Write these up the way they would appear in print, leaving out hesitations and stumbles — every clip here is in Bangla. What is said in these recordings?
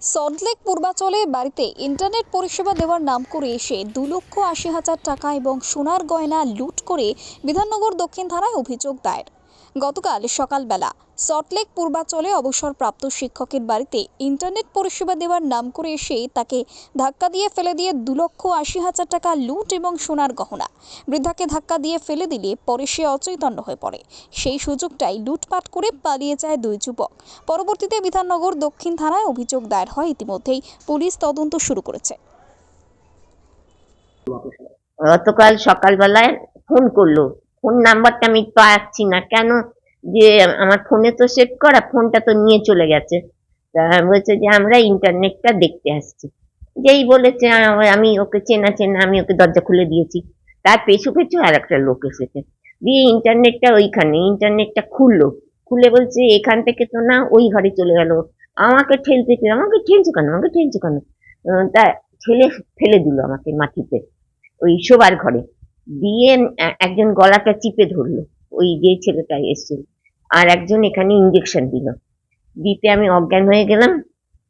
সল্টলেক পূর্বাচলে বাড়িতে ইন্টারনেট পরিষেবা দেওয়ার নাম করে এসে 2,80,000 টাকা এবং সোনার গয়না লুট করে বিধাননগর দক্ষিণ থানায় অভিযোগ দায়ের। গতকাল সকালবেলা সল্টলেক পূর্বাচলে অবসরপ্রাপ্ত শিক্ষকের বাড়িতে ইন্টারনেট পরিষেবা দেওয়ার নাম করে এসে তাকে ধাক্কা দিয়ে ফেলে দিয়ে 2,80,000 টাকা লুট এবং সোনার গহনা। বৃদ্ধাকে ধাক্কা দিয়ে ফেলে দিলে পরে সে অচৈতন্য হয়ে পড়ে। সেই সুযোগটাই লুটপাট করে পালিয়ে যায় দুই যুবক। পরবর্তীতে বিধাননগর দক্ষিণ থানায় অভিযোগ দায়ের হয়। ইতিমধ্যেই পুলিশ তদন্ত শুরু করেছে। গতকাল সকালবেলায় ফোন করলো, ফোন নাম্বারটা আমি পাচ্ছি না কেন, যে আমার ফোনে তো সেভ করা, ফোনটা তো নিয়ে চলে গেছে। তা বলছে যে আমরা ইন্টারনেটটা দেখতে আসছি। যেই বলেছে আমি ওকে চেনা চেনা, আমি ওকে দরজা খুলে দিয়েছি। তার পেছু পেছু আর একটা লোক এসেছে, দিয়ে ইন্টারনেটটা ওইখানে ইন্টারনেটটা খুলে বলছে এখান থেকে তো না, ওই ঘরে চলে গেল। আমাকে ঠেলছে কেন, আমাকে ঠেলছো কেন? তা ঠেলে ফেলে দিল আমাকে মাটিতে, ওই শোবার ঘরে। দিয়ে একজন গলাটা চিপে ধরলো, ওই যে ছেলেটা এসেছিল, আর একজন এখানে ইঞ্জেকশন দিতে আমি অজ্ঞান হয়ে গেলাম।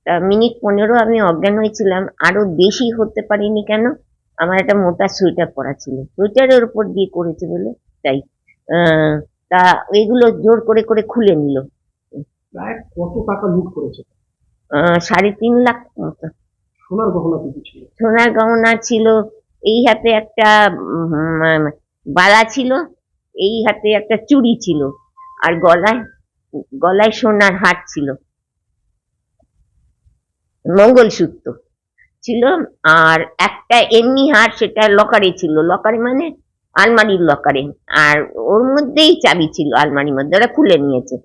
তা মিনিট 15 আমি অজ্ঞান হয়েছিলাম, আরো বেশি হতে পারিনি কেন, আমার একটা মোটা সোয়েটার পরা ছিল, সোয়েটারের উপর দিয়ে করেছে বলে তাই। তা এগুলো জোর করে করে খুলে নিল। প্রায় কত টাকা লুট করেছে? 3.5 লাখ মতো। সোনার গহনা কিছু ছিল? সোনার গহনা ছিল, এই হাতে একটা বালা ছিল, এই হাতে একটা চুড়ি ছিল, আর গলায় গলায় সোনার হার ছিল, মঙ্গলসূত্র ছিল, আর একটা এমনি হার, সেটা লকারে ছিল, লকারে মানে আলমারির লকারে, আর ওর মধ্যেই চাবি ছিল, আলমারির মধ্যে ওরা খুলে নিয়েছে।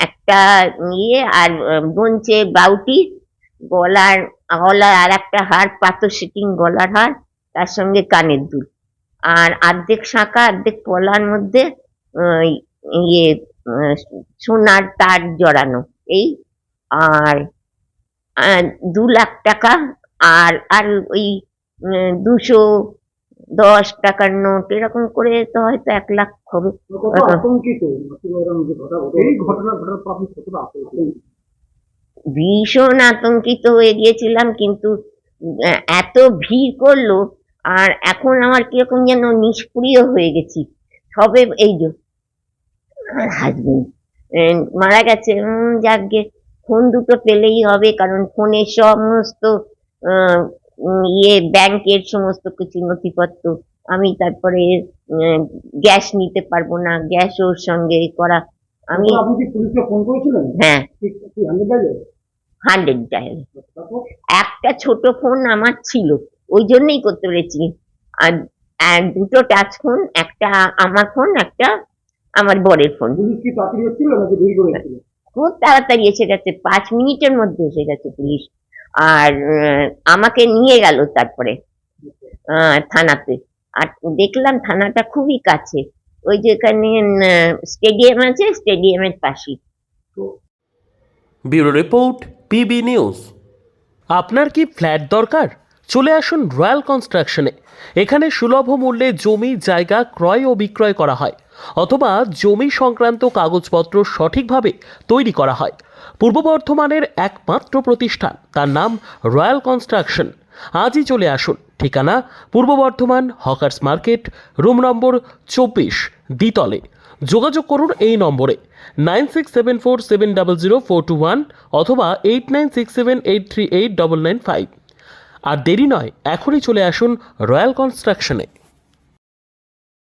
একটা ইয়ে আর বঞ্চে বাউটি, গলার আর একটা হার, পাথর সেটিং গলার হার, তার সঙ্গে কানের দুল, আর অর্ধেক শাঁখা অর্ধেক পলার মধ্যে ইয়ে সোনার তার জড়ানো, এই। আর 2 লাখ টাকা, আর আর ওই 210 টাকার নোট, এরকম করে তো হয়তো 1 লাখ হবে। আতঙ্কিত এই ঘটনা ঘটার পর আপনি কতটা আতঙ্কিত? ভীষণ আতঙ্কিত হয়ে গিয়েছিলাম, কিন্তু এত ভিড় করলো, আর এখন আমার কিরকম যেন নিষ্ক্রিয় হয়ে গেছি। সবে এই যে হাজবেন্ড মারা গেছে, যাকগে, ফোন দুটো পেলেই হবে, কারণ ফোনে সমস্ত ব্যাংকের সমস্ত কিছু নথিপত্র, আমি তারপরে গ্যাস নিতে পারবো না, গ্যাস ওর সঙ্গে করা। আমি আপনি কি পুলিশকে ফোন করেছিলেন? হ্যাঁ, 100 ডায়াল। একটা ছোট ফোন আমার ছিল, ওই জন্যই করতে পেরেছি। আর দুটো টাচ ফোন, একটা আমার ফোন, একটা আমার বরের ফোন। পুলিশ কি তাড়াতাড়ি এসেছিল নাকি দেরি করে এসেছিল? খুব তাড়াতাড়ি এসে গেছে, 5 মিনিটের মধ্যে এসে গেছে পুলিশ। আর আমাকে নিয়ে গেল তারপরে থানাতে। আর দেখলাম থানাটা খুবই কাছে, ওই যেখানে স্টেডিয়াম আছে, স্টেডিয়ামের পাশে। Bureau report, PB news. আপনার কি ফ্ল্যাট দরকার? চলে আসুন রয়্যাল কনস্ট্রাকশনে। এখানে সুলভ মূল্যে জমি জায়গা ক্রয় ও বিক্রয় করা হয়, অথবা জমি সংক্রান্ত কাগজপত্র সঠিকভাবে তৈরি করা হয়। পূর্ব বর্ধমানের একমাত্র প্রতিষ্ঠান, তার নাম রয়্যাল কনস্ট্রাকশন। আজই চলে আসুন। ঠিকানা পূর্ব Bardhaman hawkers market, room number 24, দ্বিতলে। যোগাযোগ করুন এই নম্বরে 9674700421 অথবা 8967838995। আর দেরি নয়, এখনই চলে আসুন রয়্যাল কনস্ট্রাকশনে।